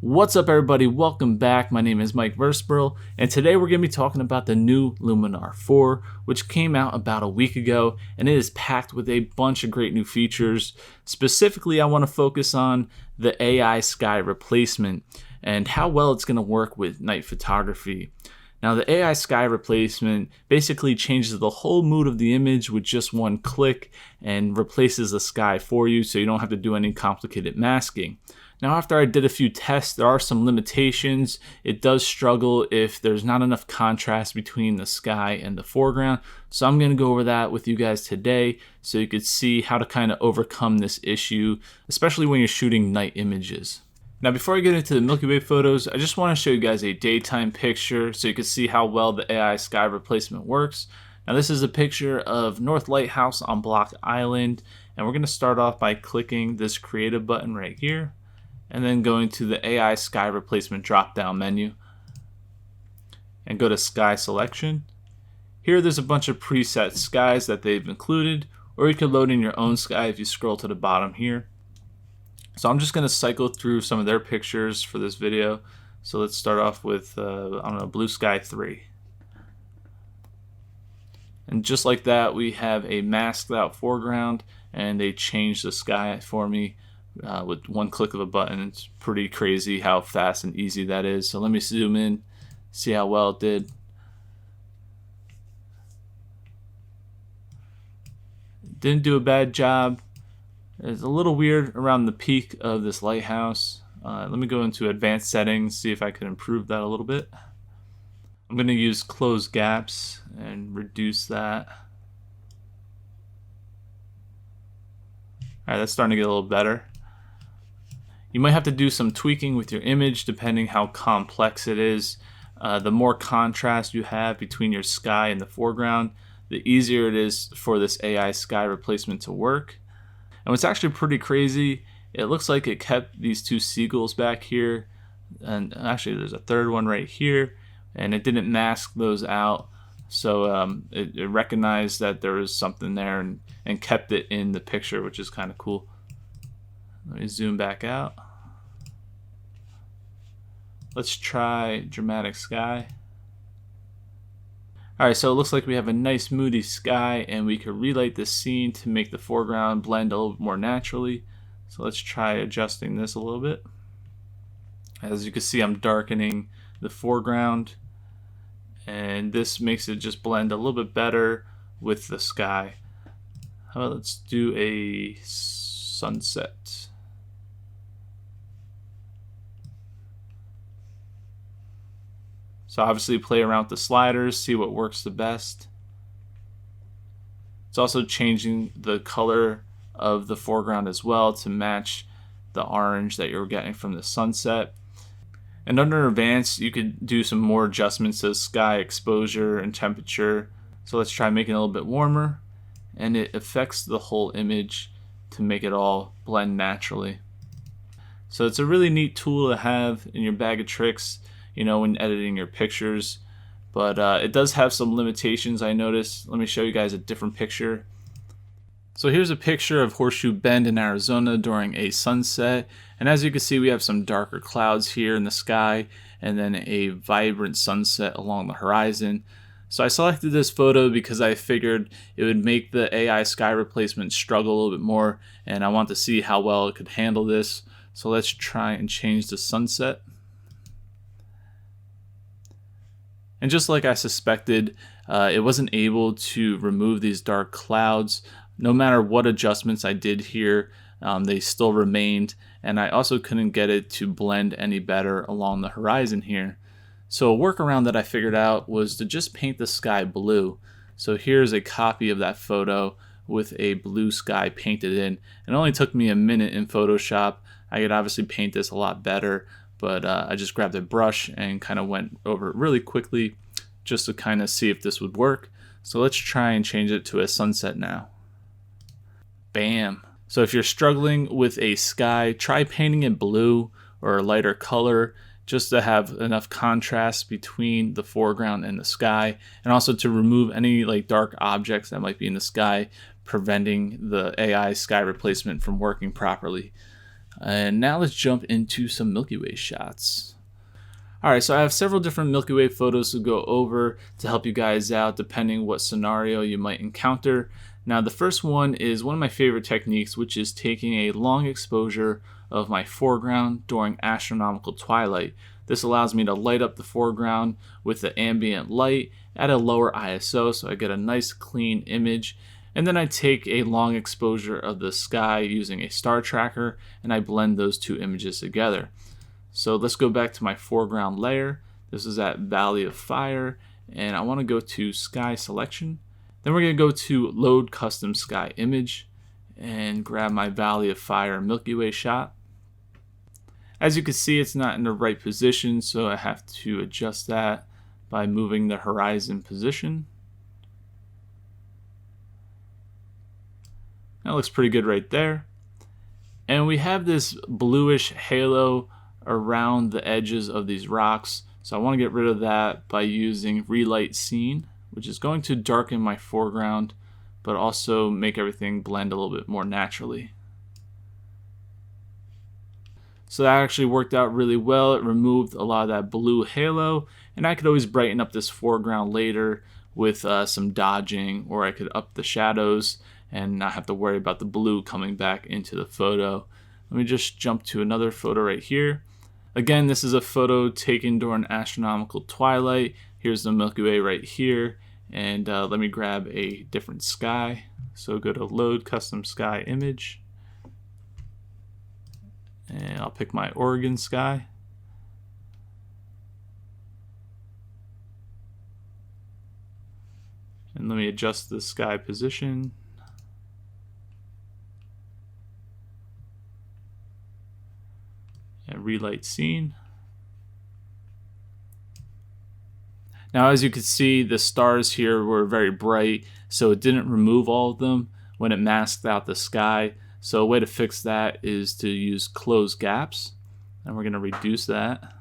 What's up, everybody? Welcome back. My name is Mike Versperl, and today we're going to be talking about the new Luminar R4, which came out about a week ago, and it is packed with a bunch of great new features. Specifically, I want to focus on the AI sky replacement and how well it's going to work with night photography. Now, the AI sky replacement basically changes the whole mood of the image with just one click and replaces the sky for you, so you don't have to do any complicated masking. Now, after I did a few tests, there are some limitations. It does struggle if there's not enough contrast between the sky and the foreground. So I'm going to go over that with you guys today so you could see how to kind of overcome this issue, especially when you're shooting night images. Now, before I get into the Milky Way photos, I just want to show you guys a daytime picture so you can see how well the AI sky replacement works. Now, this is a picture of North Lighthouse on Block Island, and we're going to start off by clicking this creative button right here, and then going to the AI sky replacement drop down menu and go to sky selection. Here there's a bunch of preset skies that they've included, or you can load in your own sky if you scroll to the bottom here. So I'm just going to cycle through some of their pictures for this video. So let's start off with Blue Sky 3. And just like that, we have a masked out foreground, and they changed the sky for me with one click of a button. It's pretty crazy how fast and easy that is. So let me zoom in, see how well it did. Didn't do a bad job. It's a little weird around the peak of this lighthouse. Let me go into advanced settings, see if I can improve that a little bit. I'm going to use close gaps and reduce that. Alright, that's starting to get a little better. You might have to do some tweaking with your image depending how complex it is. The more contrast you have between your sky and the foreground, the easier it is for this AI sky replacement to work. And what's actually pretty crazy, it looks like it kept these two seagulls back here, and actually there's a third one right here, and it didn't mask those out. So it recognized that there was something there and kept it in the picture, which is kind of cool. Let me zoom back out. Let's try dramatic sky. Alright, so it looks like we have a nice moody sky, and we could relight the scene to make the foreground blend a little bit more naturally. So let's try adjusting this a little bit. As you can see, I'm darkening the foreground, and this makes it just blend a little bit better with the sky. How about let's do a sunset. So obviously play around with the sliders, see what works the best. It's also changing the color of the foreground as well to match the orange that you're getting from the sunset. And under advanced, you could do some more adjustments to sky exposure and temperature. So let's try making it a little bit warmer, and it affects the whole image to make it all blend naturally. So it's a really neat tool to have in your bag of tricks, you know, when editing your pictures, but it does have some limitations I noticed. Let me show you guys a different picture. So here's a picture of Horseshoe Bend in Arizona during a sunset, and as you can see, we have some darker clouds here in the sky and then a vibrant sunset along the horizon. So I selected this photo because I figured it would make the AI sky replacement struggle a little bit more, and I want to see how well it could handle this. So let's try and change the sunset. And just like I suspected, it wasn't able to remove these dark clouds. No matter what adjustments I did here, they still remained, and I also couldn't get it to blend any better along the horizon here. So a workaround that I figured out was to just paint the sky blue. So here's a copy of that photo with a blue sky painted in. It only took me a minute in Photoshop. I could obviously paint this a lot better, but I just grabbed a brush and kind of went over it really quickly just to kind of see if this would work. So let's try and change it to a sunset now. Bam! So if you're struggling with a sky, try painting it blue or a lighter color just to have enough contrast between the foreground and the sky, and also to remove any like dark objects that might be in the sky, preventing the AI sky replacement from working properly. And now let's jump into some Milky Way shots. Alright, so I have several different Milky Way photos to go over to help you guys out depending what scenario you might encounter. Now the first one is one of my favorite techniques, which is taking a long exposure of my foreground during astronomical twilight. This allows me to light up the foreground with the ambient light at a lower ISO so I get a nice clean image. And then I take a long exposure of the sky using a star tracker and I blend those two images together. So let's go back to my foreground layer. This is at Valley of Fire, and I want to go to Sky Selection. Then we're going to go to Load Custom Sky Image and grab my Valley of Fire Milky Way shot. As you can see, it's not in the right position, so I have to adjust that by moving the horizon position. That looks pretty good right there. And we have this bluish halo around the edges of these rocks, so I want to get rid of that by using Relight Scene, which is going to darken my foreground but also make everything blend a little bit more naturally. So that actually worked out really well. It removed a lot of that blue halo, and I could always brighten up this foreground later with some dodging, or I could up the shadows and not have to worry about the blue coming back into the photo. Let me just jump to another photo right here. Again, this is a photo taken during astronomical twilight. Here's the Milky Way right here. And let me grab a different sky. So go to Load Custom Sky Image. And I'll pick my Oregon sky. And let me adjust the sky position. And Relight Scene. Now as you can see, the stars here were very bright, so it didn't remove all of them when it masked out the sky. So a way to fix that is to use close gaps, and we're going to reduce that.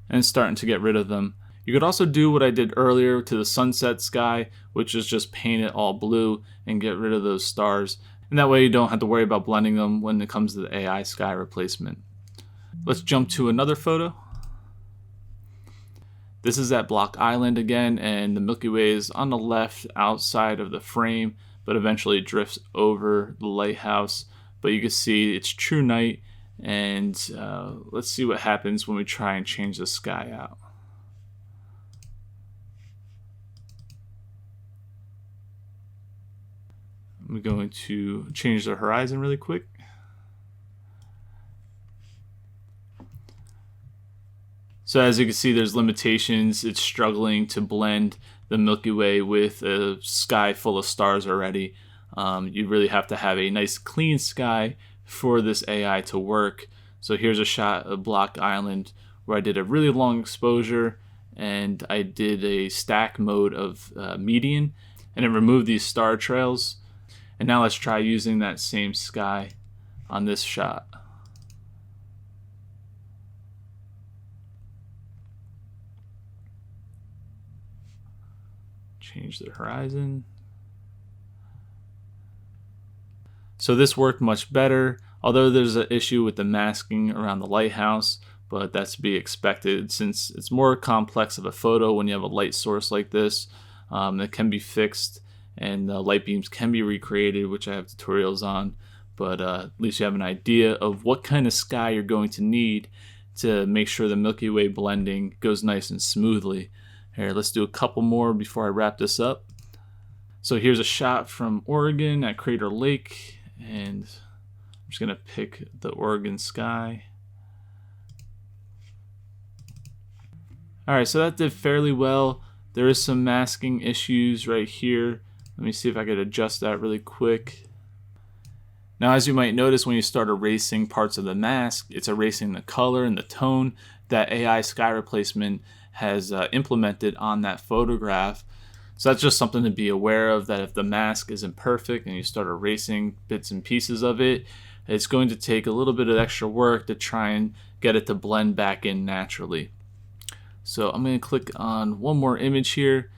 And starting to get rid of them. You could also do what I did earlier to the sunset sky, which is just paint it all blue and get rid of those stars. And that way you don't have to worry about blending them when it comes to the AI sky replacement. Let's jump to another photo. This is at Block Island again, and the Milky Way is on the left outside of the frame, but eventually drifts over the lighthouse. But you can see it's true night, and let's see what happens when we try and change the sky out. I'm going to change the horizon really quick. So as you can see, there's limitations. It's struggling to blend the Milky Way with a sky full of stars already. You really have to have a nice clean sky for this AI to work. So here's a shot of Block Island where I did a really long exposure and I did a stack mode of median, and it removed these star trails. And now let's try using that same sky on this shot. Change the horizon. So this worked much better, although there's an issue with the masking around the lighthouse, but that's to be expected since it's more complex of a photo when you have a light source like this. That can be fixed, and light beams can be recreated, which I have tutorials on, but at least you have an idea of what kind of sky you're going to need to make sure the Milky Way blending goes nice and smoothly. Here, let's do a couple more before I wrap this up. So here's a shot from Oregon at Crater Lake, and I'm just gonna pick the Oregon sky. All right, so that did fairly well. There is some masking issues right here. Let me see if I could adjust that really quick. Now, as you might notice, when you start erasing parts of the mask, it's erasing the color and the tone that AI sky replacement has implemented on that photograph. So that's just something to be aware of, that if the mask isn't perfect and you start erasing bits and pieces of it, it's going to take a little bit of extra work to try and get it to blend back in naturally. So I'm going to click on one more image here,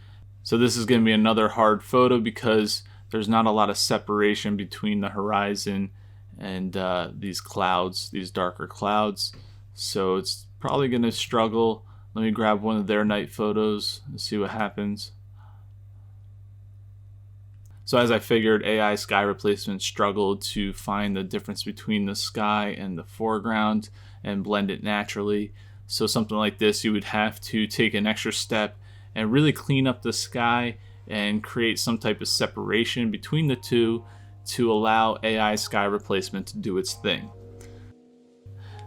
So this is going to be another hard photo because there's not a lot of separation between the horizon and these clouds, these darker clouds. So it's probably going to struggle. Let me grab one of their night photos and see what happens. So as I figured, AI sky replacement struggled to find the difference between the sky and the foreground and blend it naturally. So something like this, you would have to take an extra step and really clean up the sky and create some type of separation between the two to allow AI sky replacement to do its thing.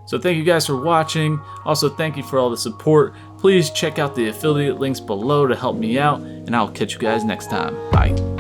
So thank you guys for watching. Also, thank you for all the support. Please check out the affiliate links below to help me out, and I'll catch you guys next time. Bye.